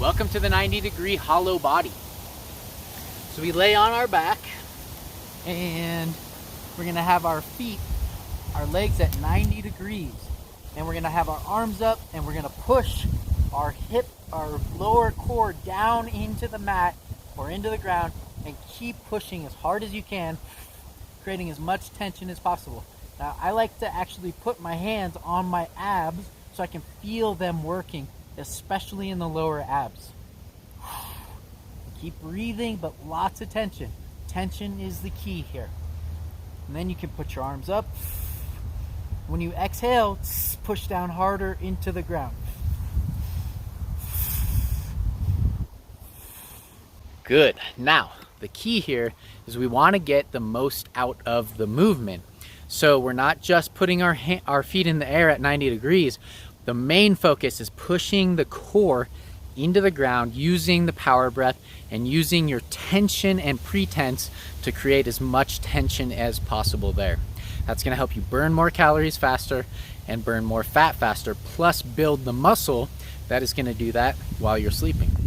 Welcome to the 90-degree hollow body. So we lay on our back and we're gonna have our feet, our legs at 90 degrees. And we're gonna have our arms up and we're gonna push our hip, our lower core down into the mat or into the ground and keep pushing as hard as you can, creating as much tension as possible. Now, I like to actually put my hands on my abs so I can feel them working, especially in the lower abs. Keep breathing, but lots of tension. Tension is the key here. And then you can put your arms up. When you exhale, push down harder into the ground. Good. Now, the key here is we want to get the most out of the movement. So we're not just putting our feet in the air at 90 degrees. The main focus is pushing the core into the ground, using the power breath and using your tension and pretense to create as much tension as possible there. That's going to help you burn more calories faster and burn more fat faster, plus build the muscle that is going to do that while you're sleeping.